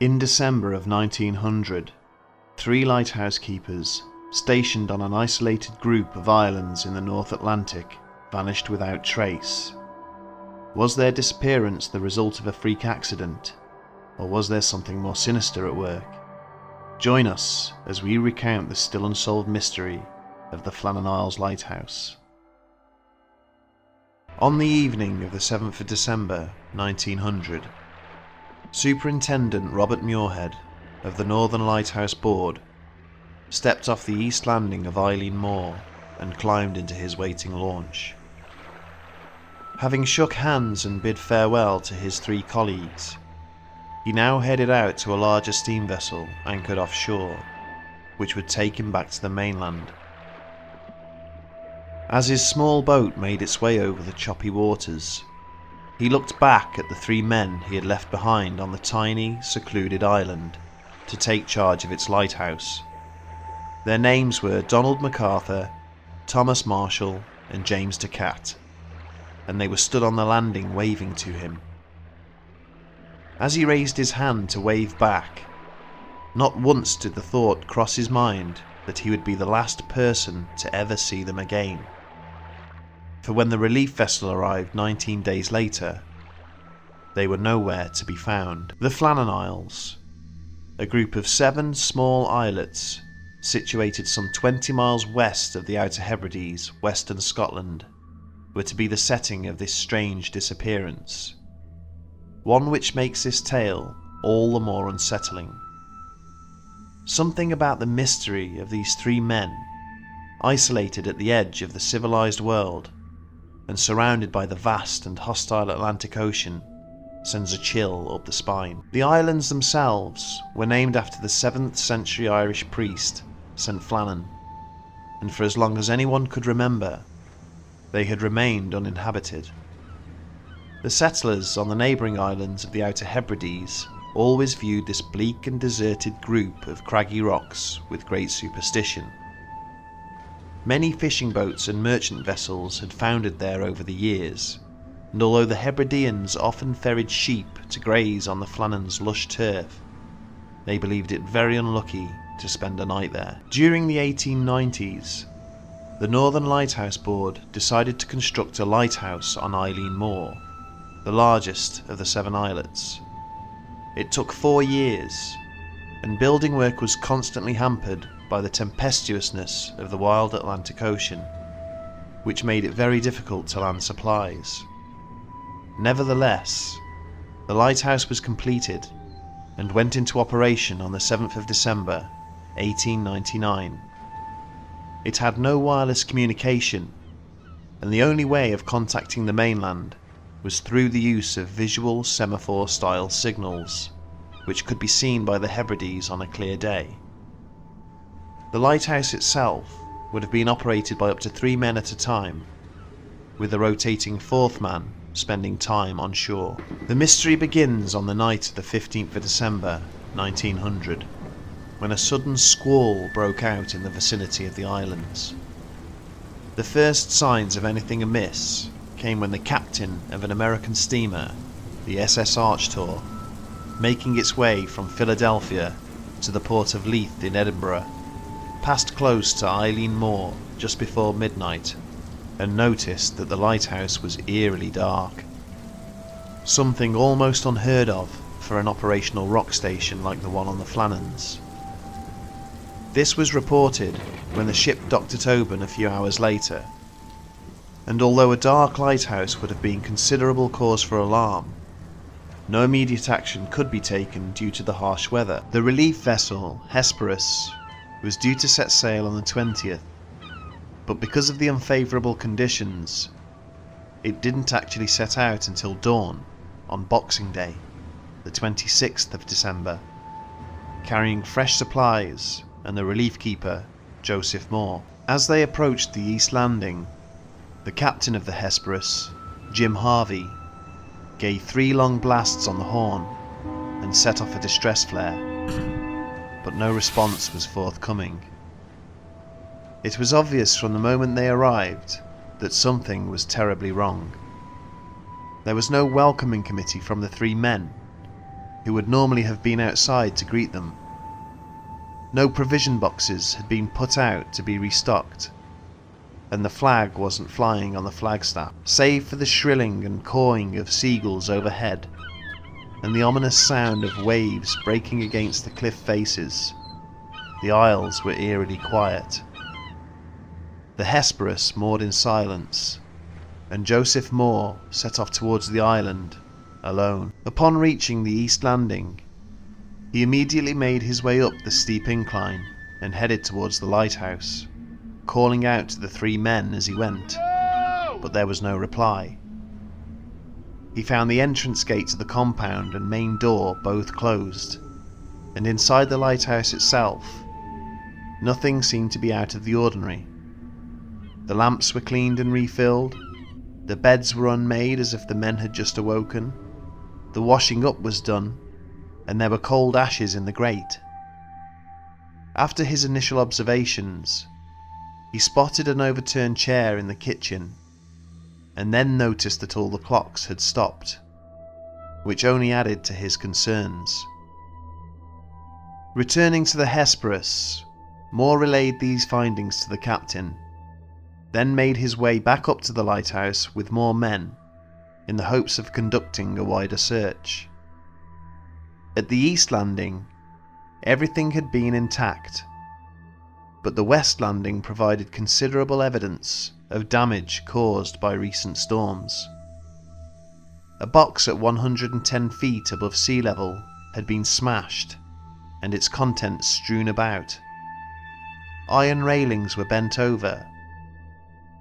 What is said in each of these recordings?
In December of 1900, 3 lighthouse keepers, stationed on an isolated group of islands in the North Atlantic, vanished without trace. Was their disappearance the result of a freak accident, or was there something more sinister at work? Join us as we recount the still unsolved mystery of the Flannan Isle Lighthouse. On the evening of the 7th of December 1900, Superintendent Robert Muirhead of the Northern Lighthouse Board stepped off the east landing of Eileen Moor and climbed into his waiting launch. Having shook hands and bid farewell to his 3 colleagues, he now headed out to a larger steam vessel anchored offshore, which would take him back to the mainland. As his small boat made its way over the choppy waters, he looked back at the 3 men he had left behind on the tiny, secluded island to take charge of its lighthouse. Their names were Donald MacArthur, Thomas Marshall and James Decat, and they were stood on the landing waving to him. As he raised his hand to wave back, not once did the thought cross his mind that he would be the last person to ever see them again. For when the relief vessel arrived 19 days later, they were nowhere to be found. The Flannan Isles, a group of 7 small islets situated some 20 miles west of the Outer Hebrides, western Scotland, were to be the setting of this strange disappearance, one which makes this tale all the more unsettling. Something about the mystery of these 3 men, isolated at the edge of the civilized world and surrounded by the vast and hostile Atlantic Ocean, sends a chill up the spine. The islands themselves were named after the 7th century Irish priest St. Flannan, and for as long as anyone could remember, they had remained uninhabited. The settlers on the neighbouring islands of the Outer Hebrides always viewed this bleak and deserted group of craggy rocks with great superstition. Many fishing boats and merchant vessels had foundered there over the years, and although the Hebrideans often ferried sheep to graze on the Flannans' lush turf, they believed it very unlucky to spend a night there. During the 1890s, the Northern Lighthouse Board decided to construct a lighthouse on Eileen Moor, the largest of the 7 islets. It took 4 years, and building work was constantly hampered by the tempestuousness of the wild Atlantic Ocean, which made it very difficult to land supplies. Nevertheless, the lighthouse was completed and went into operation on the 7th of December 1899. It had no wireless communication, and the only way of contacting the mainland was through the use of visual semaphore-style signals, which could be seen by the Hebrides on a clear day. The lighthouse itself would have been operated by up to 3 men at a time, with the rotating 4th man spending time on shore. The mystery begins on the night of the 15th of December 1900, when a sudden squall broke out in the vicinity of the islands. The first signs of anything amiss came when the captain of an American steamer, the SS Archtor, making its way from Philadelphia to the port of Leith in Edinburgh, passed close to Eileen Moor just before midnight and noticed that the lighthouse was eerily dark, something almost unheard of for an operational rock station like the one on the Flannans. This was reported when the ship docked at Oban a few hours later, and although a dark lighthouse would have been considerable cause for alarm, no immediate action could be taken due to the harsh weather. The relief vessel, Hesperus, was due to set sail on the 20th, but because of the unfavourable conditions, it didn't actually set out until dawn on Boxing Day, the 26th of December, carrying fresh supplies and the relief keeper, Joseph Moore. As they approached the east landing, the captain of the Hesperus, Jim Harvey, gave 3 long blasts on the horn and set off a distress flare, but no response was forthcoming. It was obvious from the moment they arrived that something was terribly wrong. There was no welcoming committee from the 3 men, who would normally have been outside to greet them. No provision boxes had been put out to be restocked, and the flag wasn't flying on the flagstaff, save for the shrilling and cawing of seagulls overhead, and the ominous sound of waves breaking against the cliff faces. The isles were eerily quiet. The Hesperus moored in silence, and Joseph Moore set off towards the island, alone. Upon reaching the east landing, he immediately made his way up the steep incline and headed towards the lighthouse, calling out to the three men as he went, but there was no reply. He found the entrance gate to the compound and main door both closed, and inside the lighthouse itself, nothing seemed to be out of the ordinary. The lamps were cleaned and refilled, the beds were unmade as if the men had just awoken, the washing up was done, and there were cold ashes in the grate. After his initial observations, he spotted an overturned chair in the kitchen, and then noticed that all the clocks had stopped, which only added to his concerns. Returning to the Hesperus, Moore relayed these findings to the captain, then made his way back up to the lighthouse with more men, in the hopes of conducting a wider search. At the east landing, everything had been intact, but the west landing provided considerable evidence of damage caused by recent storms. A box at 110 feet above sea level had been smashed and its contents strewn about. Iron railings were bent over.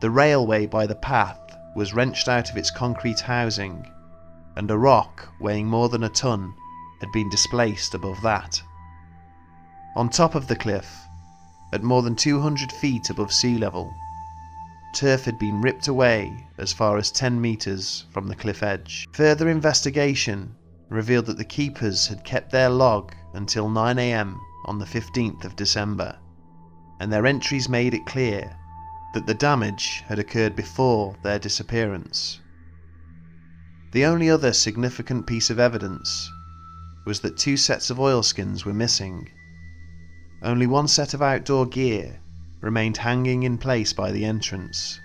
The railway by the path was wrenched out of its concrete housing, and a rock weighing more than a ton had been displaced above that. On top of the cliff, at more than 200 feet above sea level, turf had been ripped away as far as 10 meters from the cliff edge. Further investigation revealed that the keepers had kept their log until 9 AM on the 15th of December, and their entries made it clear that the damage had occurred before their disappearance. The only other significant piece of evidence was that 2 sets of oilskins were missing. Only one set of outdoor gear remained hanging in place by the entrance,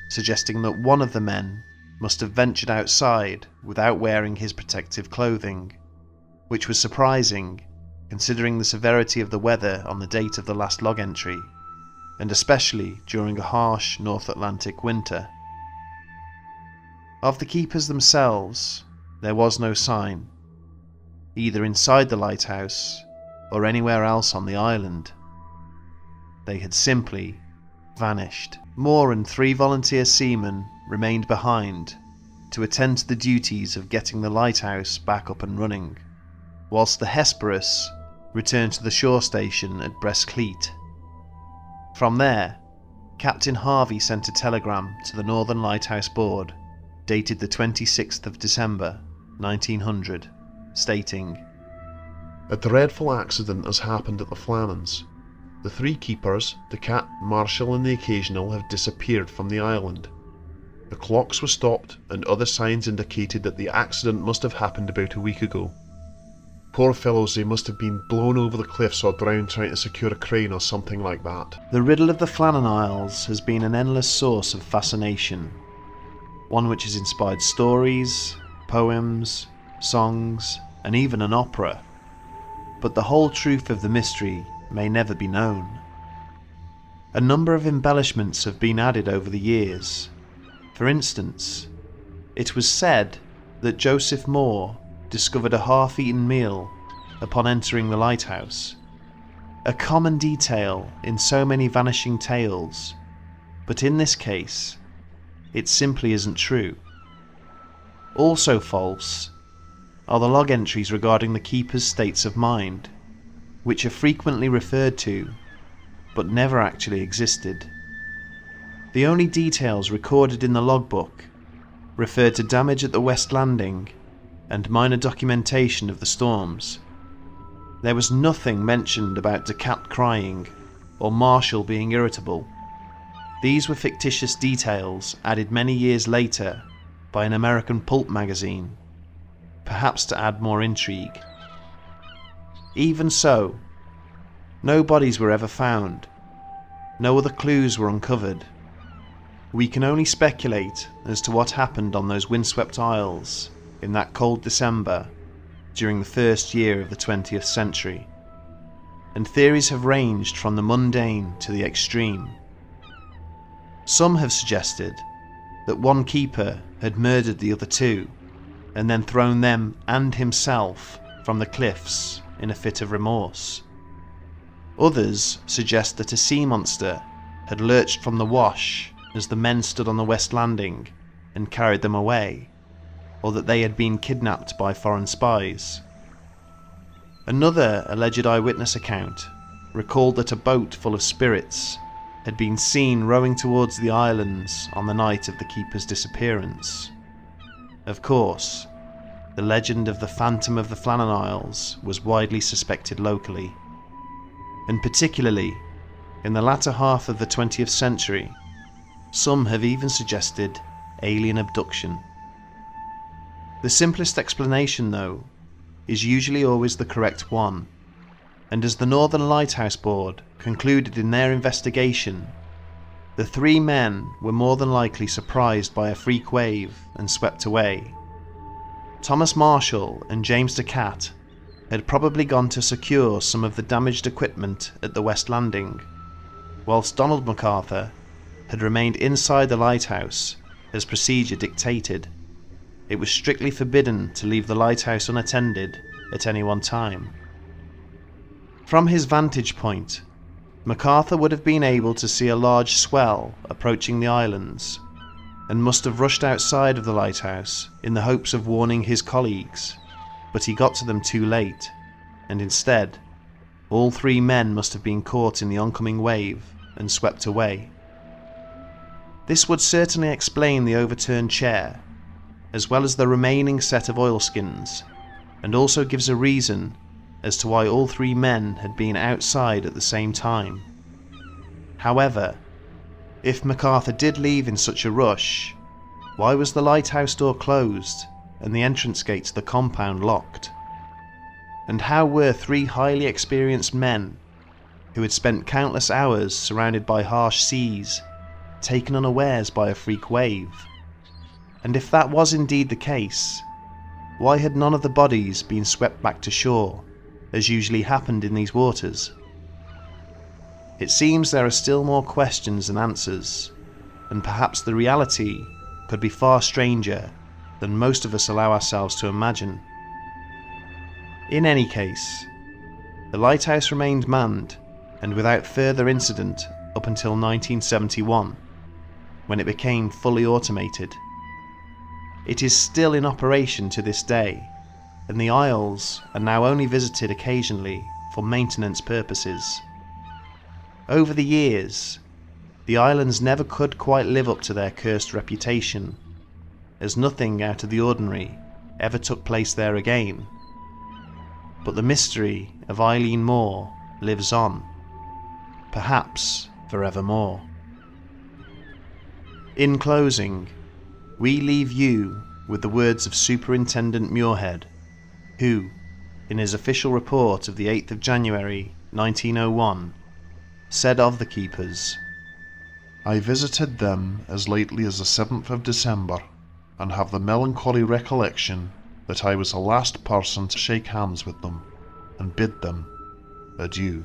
suggesting that one of the men must have ventured outside without wearing his protective clothing, which was surprising considering the severity of the weather on the date of the last log entry, and especially during a harsh North Atlantic winter. Of the keepers themselves, there was no sign, either inside the lighthouse or anywhere else on the island. They had simply vanished. Moore and 3 volunteer seamen remained behind to attend to the duties of getting the lighthouse back up and running, whilst the Hesperus returned to the shore station at Brestcleat. From there, Captain Harvey sent a telegram to the Northern Lighthouse Board, dated the 26th of December, 1900, stating, "A dreadful accident has happened at the Flannans. The 3 keepers, the cat, Marshall and the Occasional, have disappeared from the island. The clocks were stopped and other signs indicated that the accident must have happened about a week ago. Poor fellows, they must have been blown over the cliffs or drowned trying to secure a crane or something like that." The riddle of the Flannan Isles has been an endless source of fascination, one which has inspired stories, poems, songs, and even an opera. But the whole truth of the mystery may never be known. A number of embellishments have been added over the years. For instance, it was said that Joseph Moore discovered a half-eaten meal upon entering the lighthouse, a common detail in so many vanishing tales, but in this case, it simply isn't true. Also false are the log entries regarding the keeper's states of mind, which are frequently referred to, but never actually existed. The only details recorded in the logbook referred to damage at the West Landing and minor documentation of the storms. There was nothing mentioned about the cat crying or Marshall being irritable. These were fictitious details added many years later by an American pulp magazine, perhaps to add more intrigue. Even so, no bodies were ever found. No other clues were uncovered. We can only speculate as to what happened on those windswept isles in that cold December during the first year of the 20th century, and theories have ranged from the mundane to the extreme. Some have suggested that one keeper had murdered the other two and then thrown them and himself from the cliffs in a fit of remorse. Others suggest that a sea monster had lurched from the wash as the men stood on the west landing and carried them away, or that they had been kidnapped by foreign spies. Another alleged eyewitness account recalled that a boat full of spirits had been seen rowing towards the islands on the night of the keeper's disappearance. Of course, the legend of the Phantom of the Flannan Isles was widely suspected locally, and particularly in the latter half of the 20th century, some have even suggested alien abduction. The simplest explanation, though, is usually always the correct one, and as the Northern Lighthouse Board concluded in their investigation, the three men were more than likely surprised by a freak wave and swept away. Thomas Marshall and James DeCat had probably gone to secure some of the damaged equipment at the West Landing, whilst Donald MacArthur had remained inside the lighthouse as procedure dictated. It was strictly forbidden to leave the lighthouse unattended at any one time. From his vantage point, MacArthur would have been able to see a large swell approaching the islands, and must have rushed outside of the lighthouse in the hopes of warning his colleagues, but he got to them too late, and instead, all three men must have been caught in the oncoming wave and swept away. This would certainly explain the overturned chair, as well as the remaining set of oilskins, and also gives a reason as to why all three men had been outside at the same time. However, if MacArthur did leave in such a rush, why was the lighthouse door closed and the entrance gate to the compound locked? And how were three highly experienced men, who had spent countless hours surrounded by harsh seas, taken unawares by a freak wave? And if that was indeed the case, why had none of the bodies been swept back to shore, as usually happened in these waters? It seems there are still more questions than answers, and perhaps the reality could be far stranger than most of us allow ourselves to imagine. In any case, the lighthouse remained manned and without further incident up until 1971, when it became fully automated. It is still in operation to this day, and the Isles are now only visited occasionally for maintenance purposes. Over the years, the islands never could quite live up to their cursed reputation, as nothing out of the ordinary ever took place there again. But the mystery of Eileen Moore lives on, perhaps forevermore. In closing, we leave you with the words of Superintendent Muirhead, who, in his official report of the 8th of January 1901, said of the keepers, "I visited them as lately as the 7th of December, and have the melancholy recollection that I was the last person to shake hands with them and bid them adieu."